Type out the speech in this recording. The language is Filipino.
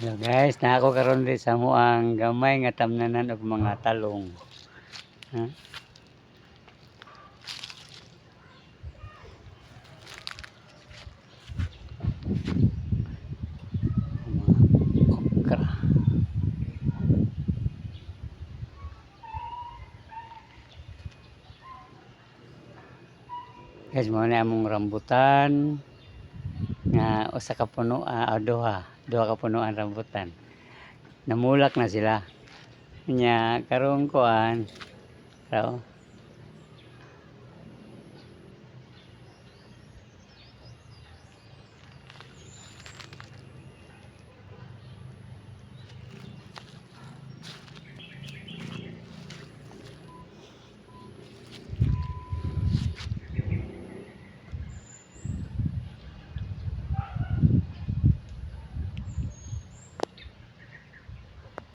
Hello guys, na ako karon di sa moang gamay nga tamnanan og mga talong. Ha? Mga okra. Guys, mo na among rambutan nga usa ka puno duha ka punuan rambutan. Namulak na sila. Nya karong kuan, raw